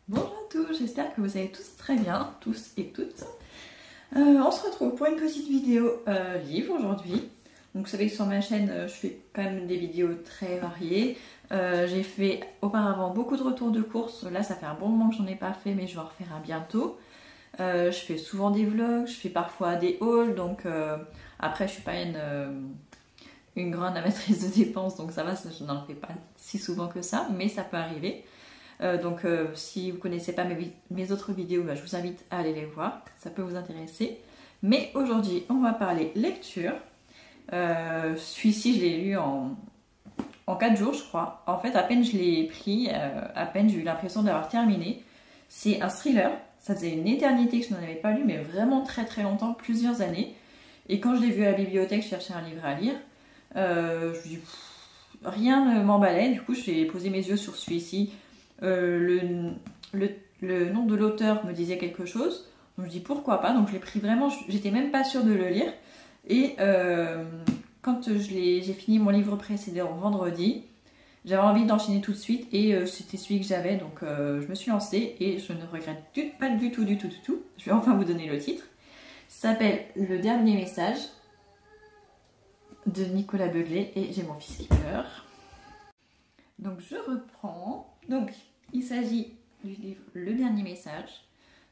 Bonjour à tous, j'espère que vous allez tous très bien, tous et toutes. On se retrouve pour une petite vidéo livre aujourd'hui. Donc vous savez que sur ma chaîne, je fais quand même des vidéos très variées. J'ai fait auparavant beaucoup de retours de courses. Là, ça fait un bon moment que j'en ai pas fait, mais je vais en refaire un bientôt. Je fais souvent des vlogs, je fais parfois des hauls. Donc après, je suis pas une grande amatrice de dépenses, donc ça va, je n'en fais pas si souvent que ça, mais ça peut arriver. Si vous ne connaissez pas mes autres vidéos, je vous invite à aller les voir, ça peut vous intéresser. Mais aujourd'hui, on va parler lecture. Celui-ci, je l'ai lu en 4 jours, je crois. En fait, à peine je l'ai pris, à peine j'ai eu l'impression d'avoir terminé. C'est un thriller, ça faisait une éternité que je n'en avais pas lu, mais vraiment très très longtemps, plusieurs années. Et quand je l'ai vu à la bibliothèque, je cherchais un livre à lire. Je me dis, rien ne m'emballait, du coup j'ai posé mes yeux sur celui-ci. Le nom de l'auteur me disait quelque chose. Donc je dis pourquoi pas. Donc je l'ai pris vraiment, j'étais même pas sûre de le lire. Et quand j'ai fini mon livre précédent vendredi, j'avais envie d'enchaîner tout de suite et c'était celui que j'avais. Donc je me suis lancée et je ne regrette pas du tout. Je vais enfin vous donner le titre. Ça s'appelle Le Dernier Message de Nicolas Beuglet et j'ai mon fils qui pleure. Donc je reprends. Donc il s'agit du livre Le Dernier Message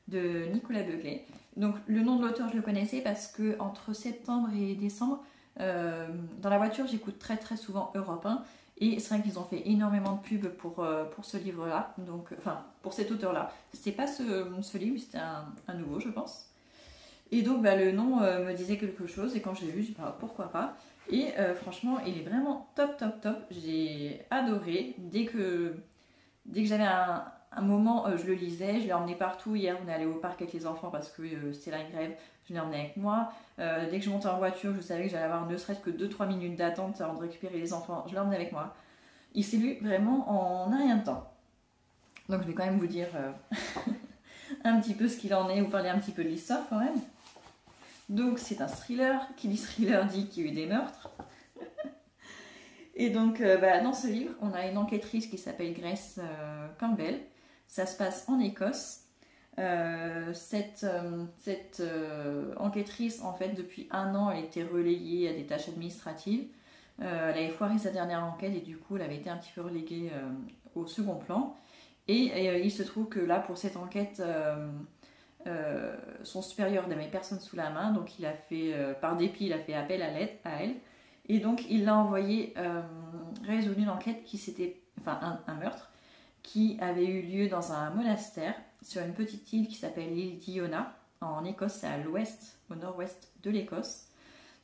de Nicolas Beuglet. Donc le nom de l'auteur je le connaissais parce que entre septembre et décembre, dans la voiture j'écoute très souvent Europe 1 et c'est vrai qu'ils ont fait énormément de pubs pour ce livre-là, donc enfin pour cet auteur-là. C'était pas ce livre, c'était un nouveau je pense. Et donc le nom me disait quelque chose et quand je l'ai vu, j'ai dit pourquoi pas. Et franchement, il est vraiment top. J'ai adoré. Dès que j'avais un moment, je le lisais. Je l'ai emmené partout. Hier, on est allé au parc avec les enfants parce que c'était la grève. Je l'ai emmené avec moi. Dès que je montais en voiture, je savais que j'allais avoir ne serait-ce que 2-3 minutes d'attente avant de récupérer les enfants. Je l'ai emmené avec moi. Il s'est lu vraiment en un rien de temps. Donc je vais quand même vous dire un petit peu ce qu'il en est, vous parler un petit peu de l'histoire quand même. Donc c'est un thriller, qui dit thriller dit qu'il y a eu des meurtres. Et donc dans ce livre, on a une enquêtrice qui s'appelle Grace Campbell. Ça se passe en Écosse. Cette enquêtrice, en fait, depuis 1 an, elle était relayée à des tâches administratives. Elle avait foiré sa dernière enquête et du coup, elle avait été un petit peu reléguée au second plan. Et il se trouve que là, pour cette enquête... son supérieur n'avait personne sous la main, donc il a fait, par dépit, il a fait appel à elle. Et donc il l'a envoyé résoudre une enquête qui s'était, enfin un meurtre, qui avait eu lieu dans un monastère sur une petite île qui s'appelle l'île d'Iona, en Écosse, c'est à l'ouest, au nord-ouest de l'Écosse.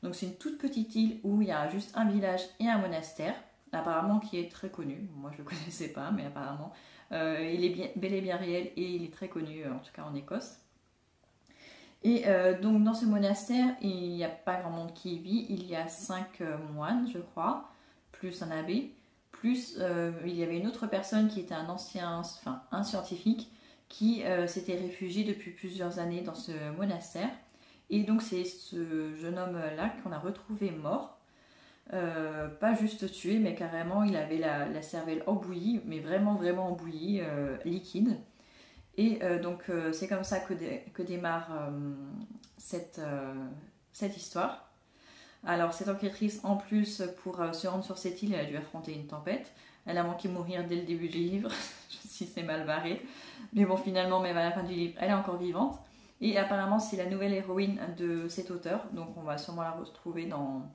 Donc c'est une toute petite île où il y a juste un village et un monastère, apparemment qui est très connu. Moi je ne le connaissais pas, mais apparemment il est bel et bien réel et il est très connu, en tout cas en Écosse. Et donc dans ce monastère, il n'y a pas grand monde qui y vit, il y a 5 moines je crois, plus un abbé, plus il y avait une autre personne qui était un scientifique qui s'était réfugié depuis plusieurs années dans ce monastère. Et donc c'est ce jeune homme-là qu'on a retrouvé mort, pas juste tué, mais carrément il avait la cervelle embouillie, mais vraiment embouillie, liquide. Et c'est comme ça que démarre cette histoire. Alors cette enquêtrice, en plus, pour se rendre sur cette île, elle a dû affronter une tempête. Elle a manqué mourir dès le début du livre, si c'est mal barré. Mais bon, finalement, même à la fin du livre, elle est encore vivante. Et apparemment, c'est la nouvelle héroïne de cet auteur, donc on va sûrement la retrouver dans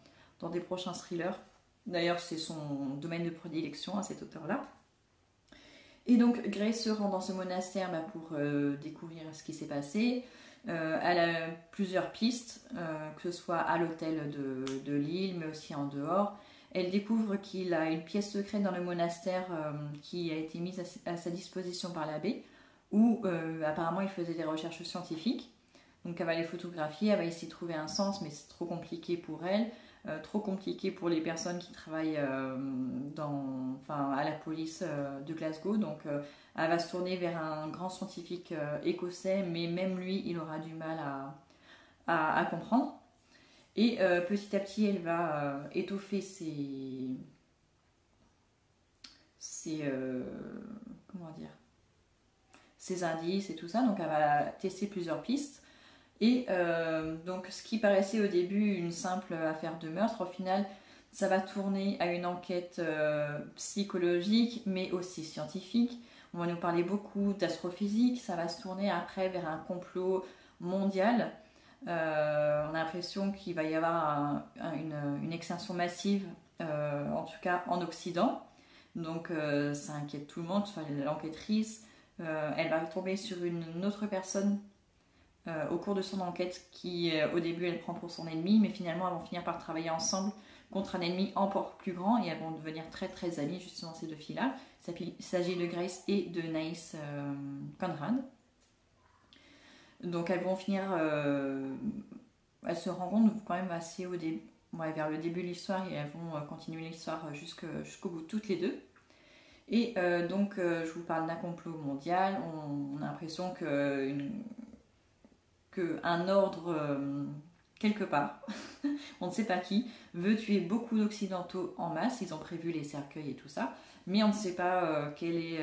des prochains thrillers. D'ailleurs, c'est son domaine de prédilection, cet auteur-là. Et donc Grace se rend dans ce monastère pour découvrir ce qui s'est passé. Elle a plusieurs pistes, que ce soit à l'hôtel de l'île, mais aussi en dehors. Elle découvre qu'il a une pièce secrète dans le monastère qui a été mise à sa disposition par l'abbé, où apparemment il faisait des recherches scientifiques. Donc elle va les photographier, elle va essayer de trouver un sens, mais c'est trop compliqué pour elle. Trop compliqué pour les personnes qui travaillent à la police de Glasgow. Donc elle va se tourner vers un grand scientifique écossais, mais même lui, il aura du mal à comprendre. Et petit à petit, elle va étoffer ses indices et tout ça. Donc elle va tester plusieurs pistes. Et donc ce qui paraissait au début une simple affaire de meurtre, au final ça va tourner à une enquête psychologique mais aussi scientifique. On va nous parler beaucoup d'astrophysique, ça va se tourner après vers un complot mondial. On a l'impression qu'il va y avoir une extinction massive, en tout cas en Occident. Donc ça inquiète tout le monde, enfin, l'enquêtrice. Elle va tomber sur une autre personne au cours de son enquête qui, au début, elle prend pour son ennemi, mais finalement, elles vont finir par travailler ensemble contre un ennemi encore plus grand et elles vont devenir très très amies, justement, ces deux filles-là. Il s'agit de Grace et de Naïs Conrad. Donc elles vont finir, elles se rencontrent quand même assez au début, ouais, vers le début de l'histoire et elles vont continuer l'histoire jusqu'au bout toutes les deux. Et donc je vous parle d'un complot mondial. On a l'impression qu'un ordre quelque part, on ne sait pas qui, veut tuer beaucoup d'occidentaux en masse. Ils ont prévu les cercueils et tout ça, mais on ne sait pas quelle est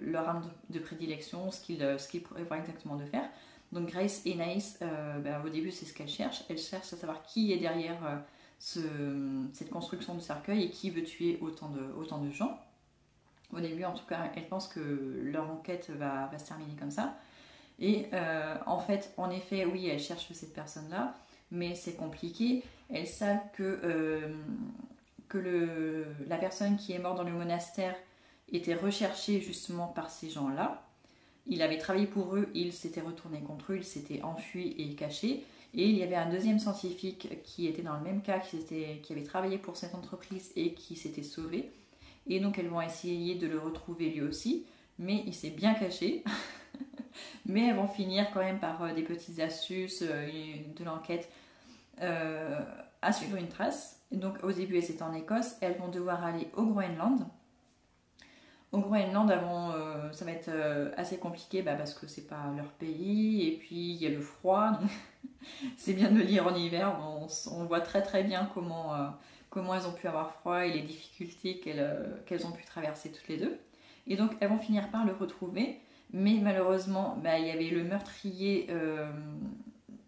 leur arme de prédilection, ce qu'ils pourraient voir exactement de faire. Donc Grace et Naïs, au début c'est ce qu'elles cherchent. Elles cherchent à savoir qui est derrière cette construction de cercueil et qui veut tuer autant de gens. Au début en tout cas, elles pensent que leur enquête va se terminer comme ça. Et en fait, en effet, oui, elles cherchent cette personne-là, mais c'est compliqué. Elles savent que la personne qui est morte dans le monastère était recherchée justement par ces gens-là. Il avait travaillé pour eux, il s'était retourné contre eux, il s'était enfui et caché. Et il y avait un deuxième scientifique qui était dans le même cas, qui avait travaillé pour cette entreprise et qui s'était sauvé. Et donc elles vont essayer de le retrouver lui aussi, mais il s'est bien caché. Mais elles vont finir quand même par des petites astuces de l'enquête à suivre une trace. Et donc au début elles étaient en Écosse, elles vont devoir aller au Groenland. Au Groenland, ça va être assez compliqué parce que c'est pas leur pays et puis il y a le froid. Donc c'est bien de le lire en hiver. On voit très très bien comment elles ont pu avoir froid et les difficultés qu'elles ont pu traverser toutes les deux. Et donc elles vont finir par le retrouver. Mais malheureusement, il y avait le meurtrier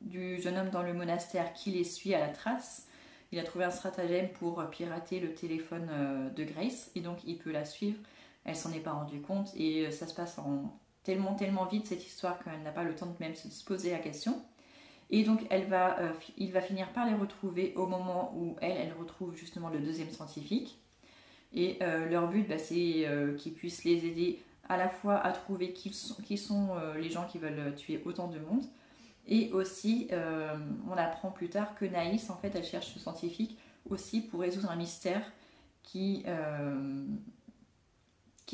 du jeune homme dans le monastère qui les suit à la trace. Il a trouvé un stratagème pour pirater le téléphone de Grace et donc il peut la suivre. Elle s'en est pas rendue compte et ça se passe tellement vite cette histoire qu'elle n'a pas le temps de même se poser la question. Et donc il va finir par les retrouver au moment où elle retrouve justement le deuxième scientifique. Et leur but, c'est qu'ils puissent les aider à la fois à trouver qui sont les gens qui veulent tuer autant de monde. Et aussi, on apprend plus tard que Naïs, en fait, elle cherche ce scientifique aussi pour résoudre un mystère qui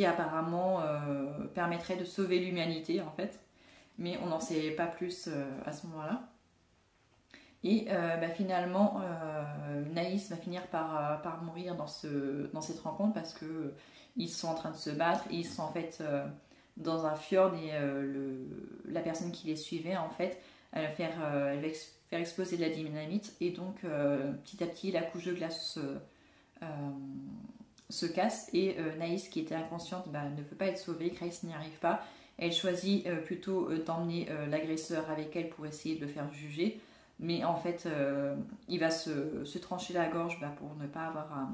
apparemment permettrait de sauver l'humanité, en fait. Mais on n'en sait pas plus à ce moment-là. Et finalement, Naïs va finir par mourir dans cette rencontre parce que ils sont en train de se battre et ils sont en fait dans un fjord et la personne qui les suivait en fait elle va faire exploser de la dynamite et donc petit à petit la couche de glace se casse et Naïs qui était inconsciente ne peut pas être sauvée. Grace n'y arrive pas. Elle choisit plutôt d'emmener l'agresseur avec elle pour essayer de le faire juger, mais en fait il va se trancher la gorge pour ne pas avoir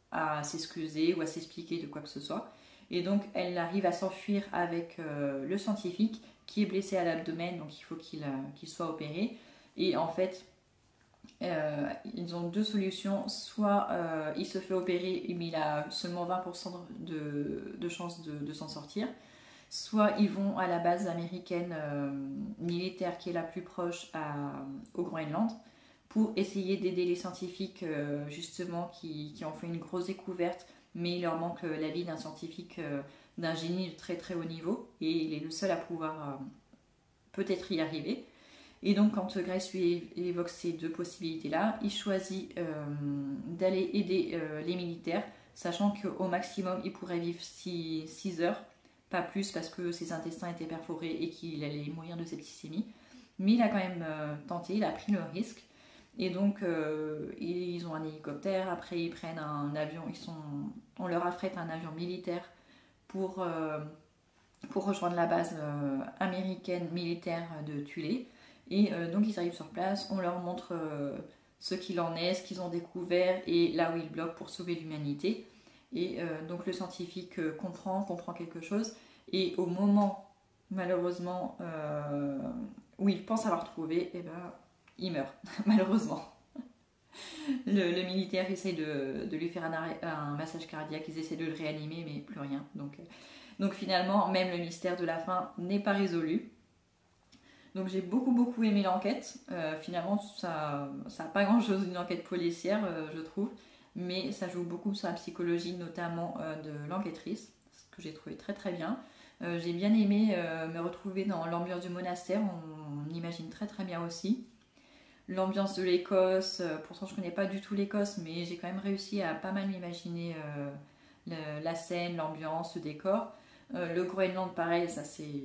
à s'excuser ou à s'expliquer de quoi que ce soit. Et donc elle arrive à s'enfuir avec le scientifique qui est blessé à l'abdomen, donc il faut qu'il soit opéré. Et en fait ils ont deux solutions, soit il se fait opérer mais il a seulement 20% de chances de s'en sortir, soit ils vont à la base américaine militaire qui est la plus proche au Groenland pour essayer d'aider les scientifiques justement qui ont fait une grosse découverte, mais il leur manque l'avis d'un scientifique d'un génie de très très haut niveau et il est le seul à pouvoir peut-être y arriver. Et donc quand Grace lui évoque ces deux possibilités-là, il choisit d'aller aider les militaires, sachant qu'au maximum il pourrait vivre 6 heures, pas plus parce que ses intestins étaient perforés et qu'il allait mourir de septicémie. Mais il a quand même tenté, il a pris le risque. Et donc ils ont un hélicoptère, après ils prennent un avion, on leur affrète un avion militaire pour pour rejoindre la base américaine militaire de Thulé. Et donc ils arrivent sur place, on leur montre ce qu'il en est, ce qu'ils ont découvert et là où ils bloquent pour sauver l'humanité. Et donc le scientifique comprend quelque chose et au moment malheureusement où il pense avoir trouvé, et ben, il meurt malheureusement. Le militaire essaye de lui faire un massage cardiaque, ils essaient de le réanimer mais plus rien. Donc finalement même le mystère de la fin n'est pas résolu. Donc j'ai beaucoup aimé l'enquête. Finalement, ça n'a pas grand chose une enquête policière, je trouve. Mais ça joue beaucoup sur la psychologie, notamment de l'enquêtrice, ce que j'ai trouvé très bien. J'ai bien aimé me retrouver dans l'ambiance du monastère, on imagine très bien aussi. L'ambiance de l'Écosse, pourtant je ne connais pas du tout l'Écosse, mais j'ai quand même réussi à pas mal m'imaginer la scène, l'ambiance, le décor. Le Groenland, pareil, ça c'est...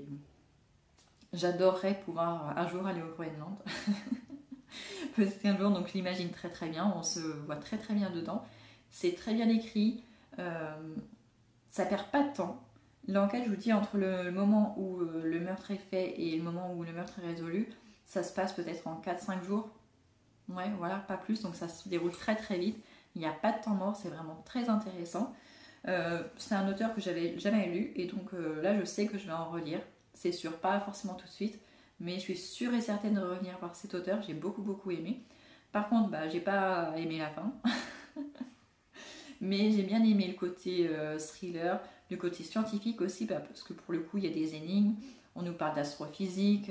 J'adorerais pouvoir un jour aller au Groenland. Peut-être un jour, donc je l'imagine très bien, on se voit très bien dedans. C'est très bien écrit, ça perd pas de temps. L'enquête, je vous dis, entre le moment où le meurtre est fait et le moment où le meurtre est résolu, ça se passe peut-être en 4-5 jours. Ouais, voilà, pas plus, donc ça se déroule très vite. Il n'y a pas de temps mort, c'est vraiment très intéressant. C'est un auteur que j'avais jamais lu, et donc là je sais que je vais en relire. C'est sûr, pas forcément tout de suite, mais je suis sûre et certaine de revenir voir cet auteur. J'ai beaucoup aimé. Par contre, j'ai pas aimé la fin. Mais j'ai bien aimé le côté thriller, le côté scientifique aussi, parce que pour le coup, il y a des énigmes. On nous parle d'astrophysique.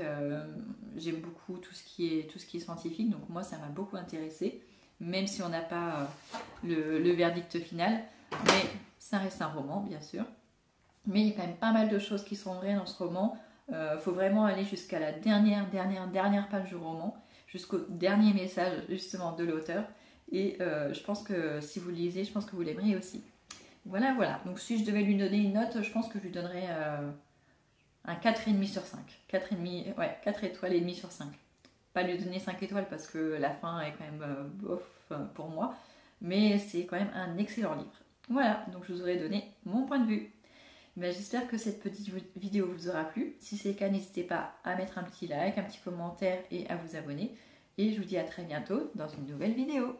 J'aime beaucoup tout ce qui est scientifique, donc moi, ça m'a beaucoup intéressée. Même si on n'a pas le verdict final. Mais ça reste un roman, bien sûr. Mais il y a quand même pas mal de choses qui sont vraies dans ce roman. Faut vraiment aller jusqu'à la dernière page du roman, jusqu'au dernier message justement de l'auteur. Et je pense que si vous le lisez, je pense que vous l'aimerez aussi. Voilà. Donc si je devais lui donner une note, je pense que je lui donnerais un 4,5 sur 5. 4,5, ouais, 4 étoiles et demi sur 5. Pas lui donner 5 étoiles parce que la fin est quand même bof pour moi. Mais c'est quand même un excellent livre. Voilà, donc je vous aurais donné mon point de vue. J'espère que cette petite vidéo vous aura plu. Si c'est le cas, n'hésitez pas à mettre un petit like, un petit commentaire et à vous abonner. Et je vous dis à très bientôt dans une nouvelle vidéo.